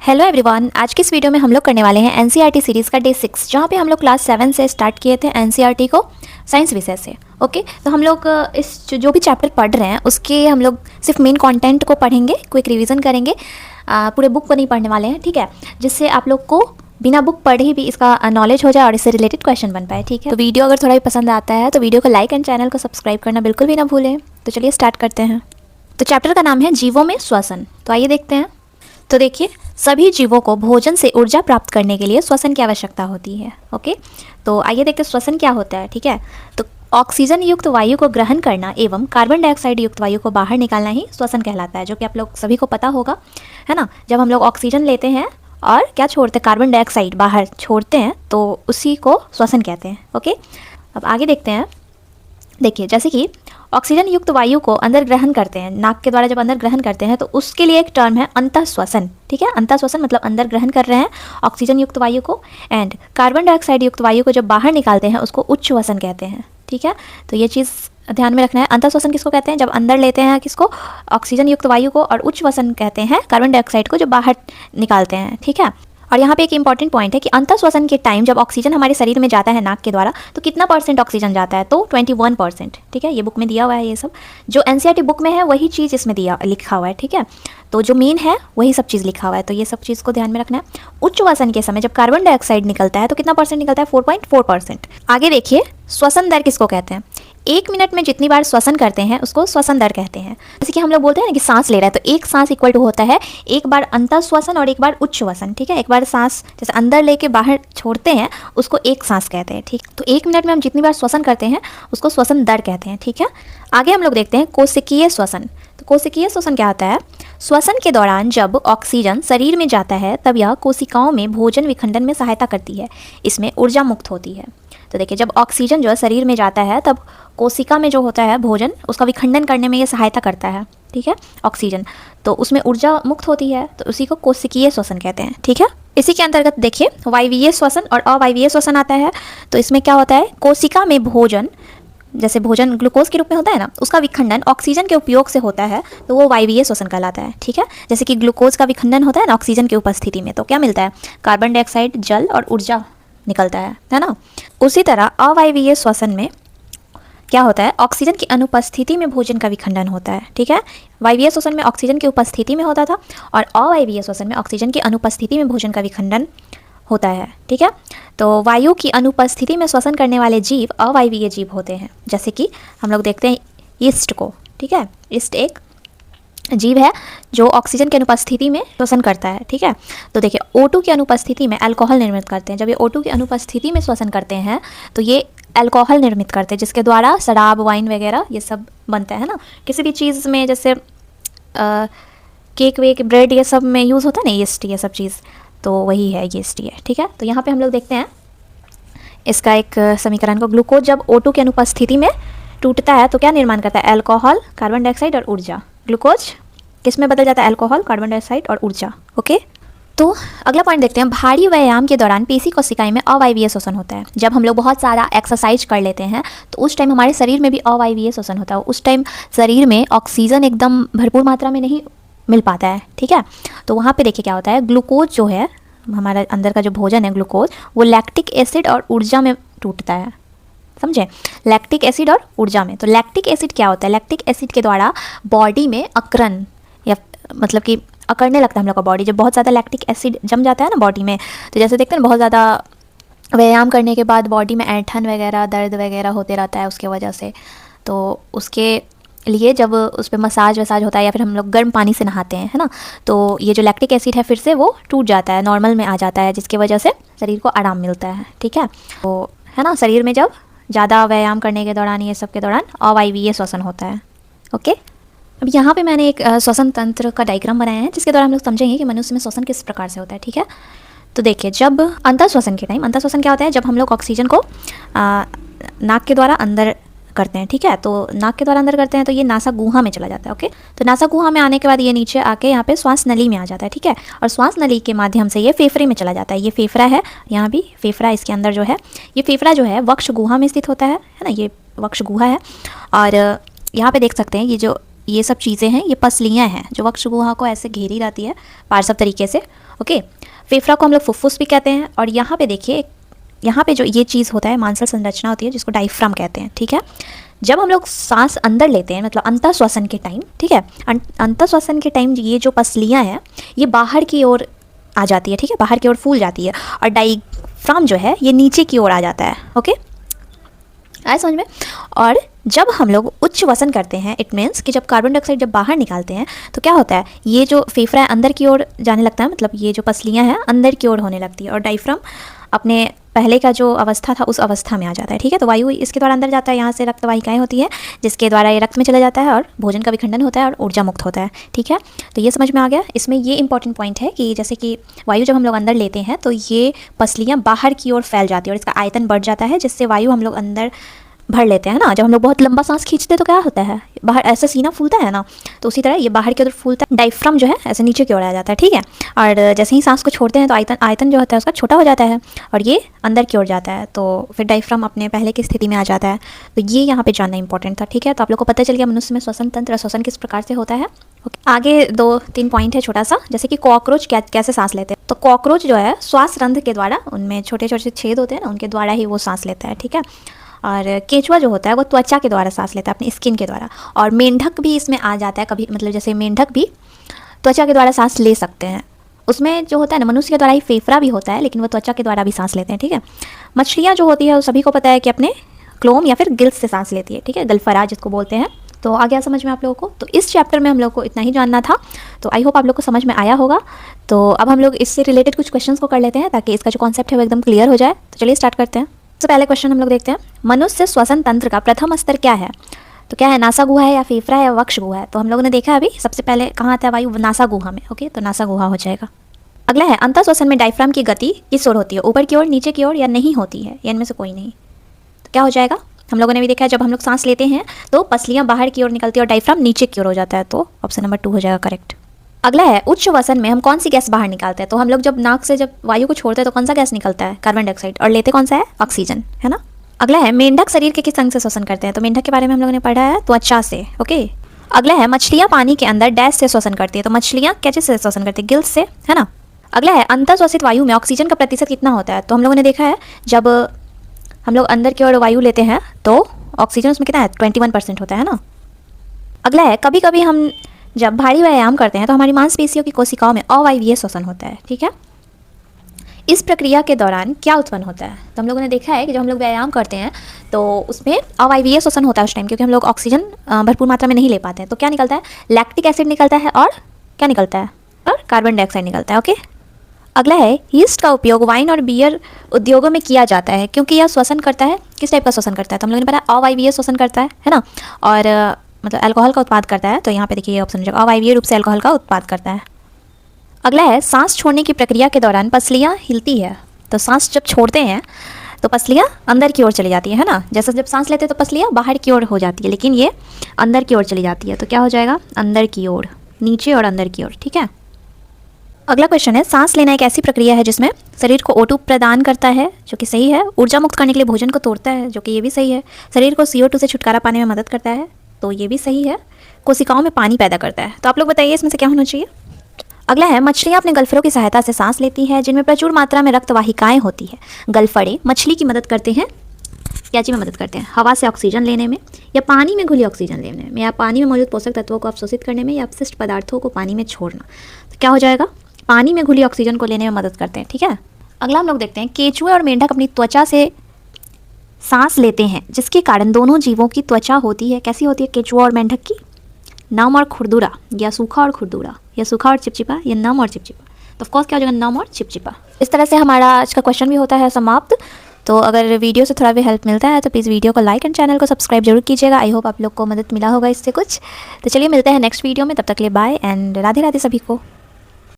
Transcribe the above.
Hello everyone, आज की इस वीडियो में हम लोग करने वाले हैं एनसीईआरटी सीरीज़ का डे 6, जहाँ पे हम लोग क्लास 7 से स्टार्ट किए थे एनसीईआरटी को साइंस विषय से। ओके, तो हम लोग इस जो भी चैप्टर पढ़ रहे हैं उसके हम लोग सिर्फ मेन कंटेंट को पढ़ेंगे, क्विक रिवीजन करेंगे, पूरे बुक को नहीं पढ़ने वाले हैं, ठीक है, जिससे आप लोग को बिना बुक पढ़े ही भी इसका नॉलेज हो जाए और इससे रिलेटेड क्वेश्चन बन पाए। ठीक है, तो वीडियो अगर थोड़ा भी पसंद आता है तो वीडियो को लाइक एंड चैनल को सब्सक्राइब करना बिल्कुल भी ना भूलें। तो चलिए स्टार्ट करते हैं। तो चैप्टर का नाम है जीवों में श्वसन। तो आइए देखते हैं। तो देखिए, सभी जीवों को भोजन से ऊर्जा प्राप्त करने के लिए श्वसन की आवश्यकता होती है। ओके, तो आइए देखते हैं श्वसन क्या होता है। ठीक है, तो ऑक्सीजन युक्त वायु को ग्रहण करना एवं कार्बन डाइऑक्साइड युक्त वायु को बाहर निकालना ही श्वसन कहलाता है, जो कि आप लोग सभी को पता होगा, है ना। जब हम लोग ऑक्सीजन लेते हैं और क्या छोड़ते हैं, कार्बन डाइऑक्साइड बाहर छोड़ते हैं, तो उसी को श्वसन कहते हैं। ओके, अब आगे देखते हैं। देखिए, जैसे कि ऑक्सीजन युक्त वायु को अंदर ग्रहण करते हैं, नाक के द्वारा जब अंदर ग्रहण करते हैं तो उसके लिए एक टर्म है अंतःश्वसन। ठीक है, अंतःश्वसन मतलब अंदर ग्रहण कर रहे हैं ऑक्सीजन युक्त वायु को, एंड कार्बन डाइऑक्साइड युक्त वायु को जब बाहर निकालते हैं उसको उच्छ्वसन कहते हैं। ठीक है, तो ये चीज़ ध्यान में रखना है। अंतःश्वसन किसको कहते हैं, जब अंदर लेते हैं किसको, ऑक्सीजन युक्त वायु को, और उच्छ्वसन कहते हैं कार्बन डाइऑक्साइड को जो बाहर निकालते हैं। ठीक है, और यहाँ पे एक इंपॉर्टेंट पॉइंट है कि अंतःश्वसन के टाइम जब ऑक्सीजन हमारे शरीर में जाता है नाक के द्वारा, तो कितना % ऑक्सीजन जाता है, तो 21%। ठीक है, ये बुक में दिया हुआ है, ये सब जो एनसीईआरटी बुक में है वही चीज़ इसमें लिखा हुआ है। ठीक है, तो जो मेन है वही सब चीज़ लिखा हुआ है, तो ये सब चीज़ को ध्यान में रखना है। उच्छ्वसन के समय जब कार्बन डाइऑक्साइड निकलता है तो कितना % निकलता है, 4.4%। आगे देखिए, श्वसन दर किसको कहते हैं। 1 मिनट में जितनी बार श्वसन करते हैं उसको श्वसन दर कहते हैं। जैसे कि हम लोग बोलते हैं ना कि सांस ले रहा है, तो एक सांस इक्वल टू होता है एक बार अंतःश्वसन और एक बार उच्छ्वसन। ठीक है, एक बार सांस जैसे अंदर लेके बाहर छोड़ते हैं उसको एक सांस कहते हैं। ठीक, तो 1 मिनट में हम जितनी बार श्वसन करते हैं उसको श्वसन दर कहते हैं। ठीक है, आगे हम लोग देखते हैं कोशिकीय श्वसन। तो कोशिकीय श्वसन क्या होता है, श्वसन के दौरान जब ऑक्सीजन शरीर में जाता है तब यह कोशिकाओं में भोजन विखंडन में सहायता करती है, इसमें ऊर्जा मुक्त होती है। तो देखिए, जब ऑक्सीजन जो है शरीर में जाता है तब कोशिका में जो होता है भोजन, उसका विखंडन करने में ये सहायता करता है। ठीक है, ऑक्सीजन, तो उसमें ऊर्जा मुक्त होती है, तो उसी को कोशिकीय श्वसन कहते हैं। ठीक है, इसी के अंतर्गत देखिए वायवीय श्वसन और अवायवीय श्वसन आता है। तो इसमें क्या होता है, कोशिका में भोजन, जैसे भोजन ग्लूकोज के रूप में होता है ना, उसका विखंडन ऑक्सीजन के उपयोग से होता है, तो वो वायवीय श्वसन कहलाता है। ठीक है, जैसे कि ग्लूकोज का विखंडन होता है ना ऑक्सीजन की उपस्थिति में, तो क्या मिलता है, कार्बन डाइऑक्साइड, जल और ऊर्जा निकलता है ना। उसी तरह अवायवीय श्वसन में क्या होता है, ऑक्सीजन की अनुपस्थिति में भोजन का विखंडन होता है। ठीक है, वायवीय श्वसन में ऑक्सीजन की उपस्थिति में होता था और अवायवीय श्वसन में ऑक्सीजन की अनुपस्थिति में भोजन का विखंडन होता है। ठीक है, तो वायु की अनुपस्थिति में श्वसन करने वाले जीव अवायवीय जीव होते हैं, जैसे कि हम लोग देखते हैं ईस्ट को। ठीक है, ईस्ट एक जीव है जो ऑक्सीजन की अनुपस्थिति में श्वसन करता है। ठीक है, तो देखिए O2 की अनुपस्थिति में अल्कोहल निर्मित करते हैं। जब ये O2 की अनुपस्थिति में श्वसन करते हैं तो ये अल्कोहल निर्मित करते हैं, जिसके द्वारा शराब, वाइन वगैरह ये सब बनता है ना। किसी भी चीज़ में जैसे केक वेक, ब्रेड, ये सब में यूज़ होता है ना यीस्ट, ये सब चीज़, तो वही है यीस्ट है। ठीक है, तो यहाँ पे हम लोग देखते हैं इसका एक समीकरण को, ग्लूकोज जब O2 की अनुपस्थिति में टूटता है तो क्या निर्माण करता है, अल्कोहल, कार्बन डाइऑक्साइड और ऊर्जा। ग्लूकोज किस में बदल जाता है, अल्कोहल, कार्बन डाइऑक्साइड और ऊर्जा। ओके, तो अगला पॉइंट देखते हैं। भारी व्यायाम के दौरान पेशी कोशिकाएं में अवायवीय श्वसन होता है। जब हम लोग बहुत सारा एक्सरसाइज कर लेते हैं तो उस टाइम हमारे शरीर में भी अवायवीय श्वसन होता है। उस टाइम शरीर में ऑक्सीजन एकदम भरपूर मात्रा में नहीं मिल पाता है। ठीक है, तो वहाँ पे देखिए क्या होता है, ग्लूकोज जो है हमारा अंदर का जो भोजन है ग्लूकोज, वो लैक्टिक एसिड और ऊर्जा में टूटता है। समझे, लैक्टिक एसिड और ऊर्जा में। तो लैक्टिक एसिड क्या होता है, लैक्टिक एसिड के द्वारा बॉडी में अकरण, या मतलब कि अकड़ने लगता है हम लोग का बॉडी। जब बहुत ज़्यादा लैक्टिक एसिड जम जाता है ना बॉडी में, तो जैसे देखते हैं बहुत ज़्यादा व्यायाम करने के बाद बॉडी में ऐंठन वगैरह, दर्द वगैरह होते रहता है उसके वजह से, तो उसके लिए जब उस पर मसाज वसाज होता है या फिर हम लोग गर्म पानी से नहाते हैं, है ना, तो ये जो लैक्टिक एसिड है फिर से वो टूट जाता है, नॉर्मल में आ जाता है, जिसकी वजह से शरीर को आराम मिलता है। ठीक है, तो है ना, शरीर में जब ज़्यादा व्यायाम करने के दौरान, ये सब के दौरान अवायवीय श्वसन होता है। ओके, अब यहाँ पे मैंने एक श्वसन तंत्र का डायग्राम बनाया है, जिसके द्वारा हम लोग समझेंगे कि मनुष्य में श्वसन किस प्रकार से होता है। ठीक है, तो देखिए, जब अंतःश्वसन के टाइम, अंतःश्वसन क्या होता है, जब हम लोग ऑक्सीजन को नाक के द्वारा अंदर करते हैं। ठीक है, तो नाक के द्वारा अंदर करते हैं तो ये नासा गुहा में चला जाता है। ओके, तो नासा गुहा में आने के बाद ये नीचे आके यहाँ पे श्वास नली में आ जाता है। ठीक है, और श्वास नली के माध्यम से ये फेफड़े में चला जाता है। ये फेफड़ा है, यहाँ भी फेफड़ा, इसके अंदर जो है ये फेफड़ा जो है वक्ष गुहा में स्थित होता है ना, ये वक्ष गुहा है। और यहाँ पे देख सकते हैं ये जो ये सब चीज़ें हैं, ये पसलियाँ हैं जो वक्ष गुहा को ऐसे घेरी रहती है पार्श्व तरीके से, ओके, फेफड़ा को हम लोग फुफ्फुस भी कहते हैं। और यहाँ पे देखिए, यहाँ पे जो ये चीज़ होता है मांसल संरचना होती है जिसको डायफ्राम कहते हैं, ठीक है। जब हम लोग सांस अंदर लेते हैं मतलब अंतःश्वसन के टाइम, ठीक है, अंतःश्वसन के टाइम ये जो पसलियाँ हैं ये बाहर की ओर आ जाती है, ठीक है, बाहर की ओर फूल जाती है, और डायफ्राम जो है ये नीचे की ओर आ जाता है। ओके, आए समझ में। और जब हम लोग उच्च वसन करते हैं, इट मीन्स कि जब कार्बन डाइऑक्साइड जब बाहर निकालते हैं तो क्या होता है, ये जो फेफड़ा है अंदर की ओर जाने लगता है, मतलब ये जो पसलियाँ हैं अंदर की ओर होने लगती है, और डायफ्राम अपने पहले का जो अवस्था था उस अवस्था में आ जाता है, ठीक है। तो वायु इसके द्वारा अंदर जाता है, यहाँ से रक्त वाहिकाएँ होती है जिसके द्वारा ये रक्त में चला जाता है और भोजन का विखंडन होता है और ऊर्जा मुक्त होता है, ठीक है। तो ये समझ में आ गया। इसमें ये इंपॉर्टेंट पॉइंट है कि जैसे कि वायु जब हम लोग अंदर लेते हैं तो ये पसलियाँ बाहर की ओर फैल जाती है और इसका आयतन बढ़ जाता है, जिससे वायु हम लोग अंदर भर लेते हैं ना। जब हम लोग बहुत लंबा सांस खींचते हैं तो क्या होता है, बाहर ऐसा सीना फूलता है ना, तो उसी तरह ये बाहर की ओर फूलता है, डायफ्राम जो है ऐसे नीचे की ओर आ जाता है, ठीक है। और जैसे ही सांस को छोड़ते हैं तो आयतन जो होता है उसका छोटा हो जाता है और ये अंदर की ओर जाता है, तो फिर डायफ्राम अपने पहले की स्थिति में आ जाता है। तो ये यहाँ पे जानना इंपॉर्टेंट था, ठीक है। तो आप लोग को पता चल गया मनुष्य में श्वसन तंत्र, श्वसन किस प्रकार से होता है। आगे 2-3 पॉइंट है छोटा सा, जैसे कि कॉकरोच कैसे सांस लेते हैं। तो कॉकरोच जो है श्वास रंध्र के द्वारा, उनमें छोटे छोटे छेद होते हैं ना, उनके द्वारा ही वो सांस लेता है, ठीक है। और केंचुआ जो होता है वो त्वचा के द्वारा सांस लेता है, अपनी स्किन के द्वारा। और मेंढक भी इसमें आ जाता है कभी, मतलब जैसे मेंढक भी त्वचा के द्वारा सांस ले सकते हैं। उसमें जो होता है ना, मनुष्य के द्वारा ही फेफड़ा भी होता है लेकिन वो त्वचा के द्वारा भी सांस लेते हैं, ठीक है। मछलियाँ जो होती है वो सभी को पता है कि अपने क्लोम या फिर गिल्स से सांस लेती है, ठीक है, गलफरा जिसको बोलते हैं। तो आ गया समझ में आप लोगों को। तो इस चैप्टर में हम लोग को इतना ही जानना था, तो आई होप आप लोग को समझ में आया होगा। तो अब हम लोग इससे रिलेटेड कुछ क्वेश्चंस को कर लेते हैं ताकि इसका जो कॉन्सेप्ट है वो एकदम क्लियर हो जाए। तो चलिए स्टार्ट करते हैं। सबसे पहले क्वेश्चन हम लोग देखते हैं, मनुष्य श्वसन तंत्र का प्रथम स्तर क्या है। तो क्या है, नासा गुहा है या फेफड़ा है या वक्ष गुहा है। तो हम लोगों ने देखा अभी सबसे पहले कहाँ आता है वायु, नासा गुहा में। ओके, तो नासा गुहा हो जाएगा। अगला है, अंतःश्वसन में डायफ्राम की गति किस ओर होती है, ऊपर की ओर, नीचे की ओर या नहीं होती है, या इनमें से कोई नहीं। तो क्या हो जाएगा, हम लोगों ने भी देखा है जब हम लोग सांस लेते हैं तो पसलियाँ बाहर की ओर निकलती है और डायफ्राम नीचे की ओर हो जाता है, तो ऑप्शन नंबर 2 हो जाएगा करेक्ट। अगला है, उच्च वसन में हम कौन सी गैस बाहर निकालते हैं। तो हम लोग जब नाक से जब वायु को छोड़ते हैं तो कौन सा गैस निकलता है, कार्बन डाइऑक्साइड, और लेते कौन सा है, ऑक्सीजन, है ना। अगला है, मेंढक शरीर के किस अंग से श्वसन करते हैं। तो मेंढक के बारे में हम लोगों ने पढ़ा है त्वचा से। ओके, अगला है, मछलियाँ पानी के अंदर डैश से श्वसन करती है। तो मछलियाँ कैसे से श्वसन करती है, गिल्स से, है ना। अगला है, अंतःश्वसित वायु में ऑक्सीजन का प्रतिशत कितना होता है। तो हम लोगों ने देखा है जब हम लोग अंदर की ओर वायु लेते हैं तो ऑक्सीजन उसमें कितना है, 21% होता है ना। अगला है, कभी कभी हम जब भारी व्यायाम करते हैं तो हमारी मांसपेशियों की कोशिकाओं में अवायवीय श्वसन होता है, ठीक है। इस प्रक्रिया के दौरान क्या उत्पन्न होता है। तो हम लोगों ने देखा है कि जब हम लोग व्यायाम करते हैं तो उसमें अवायवीय श्वसन होता है उस टाइम, क्योंकि हम लोग ऑक्सीजन भरपूर मात्रा में नहीं ले पाते हैं। तो क्या निकलता है, लैक्टिक एसिड निकलता है, और क्या निकलता है, और कार्बन डाइऑक्साइड निकलता है। ओके, अगला है, यीस्ट का उपयोग वाइन और बियर उद्योगों में किया जाता है क्योंकि यह श्वसन करता है, किस टाइप का श्वसन करता है। तो हम लोगों ने पता अवायवीय श्वसन करता है ना, और मतलब अल्कोहल का उत्पाद करता है। तो यहाँ पे देखिए ये ऑप्शन अवायवीय रूप से अल्कोहल का उत्पाद करता है। अगला है, सांस छोड़ने की प्रक्रिया के दौरान पसलियाँ हिलती है। तो सांस जब छोड़ते हैं तो पसलियाँ अंदर की ओर चली जाती है ना। जैसे जब सांस लेते हैं तो पसलियाँ बाहर की ओर हो जाती है, लेकिन ये अंदर की ओर चली जाती है। तो क्या हो जाएगा, अंदर की ओर, नीचे और अंदर की ओर, ठीक है। अगला क्वेश्चन है, सांस लेना एक ऐसी प्रक्रिया है जिसमें शरीर को O2 प्रदान करता है, जो कि सही है। ऊर्जा मुक्त करने के लिए भोजन को तोड़ता है, जो कि ये भी सही है। शरीर को CO2 से छुटकारा पाने में मदद करता है, तो ये भी सही है। कोशिकाओं में पानी पैदा करता है। तो आप लोग बताइए इसमें से क्या होना चाहिए। अगला है, मछलियाँ अपने गलफड़ों की सहायता से सांस लेती हैं जिनमें प्रचुर मात्रा में रक्त वाहिकाएँ होती है। गलफड़े मछली की मदद करते हैं, क्या चीज़ में मदद करते हैं, हवा से ऑक्सीजन लेने में, या पानी में घुली ऑक्सीजन लेने में, या पानी में मौजूद पोषक तत्वों को अवशोषित करने में, या अपशिष्ट पदार्थों को पानी में छोड़ना। तो क्या हो जाएगा, पानी में घुली ऑक्सीजन को लेने में मदद करते हैं, ठीक है। अगला हम लोग देखते हैं, केंचुए और मेंढक अपनी त्वचा से सांस लेते हैं जिसके कारण दोनों जीवों की त्वचा होती है, कैसी होती है, केंचुआ और मेंढक की, नम और खुरदुरा, या सूखा और खुरदुरा, या सूखा और चिपचिपा, या नम और चिपचिपा। तो ऑफकोर्स क्या हो जाएगा, नम और चिपचिपा। इस तरह से हमारा आज का क्वेश्चन भी होता है समाप्त। तो अगर वीडियो से थोड़ा भी हेल्प मिलता है तो प्लीज़ वीडियो को लाइक एंड चैनल को सब्सक्राइब जरूर कीजिएगा। आई होप आप लोग को मदद मिला होगा इससे कुछ। तो चलिए मिलते हैं नेक्स्ट वीडियो में, तब तक के लिए बाय एंड राधे राधे सभी को।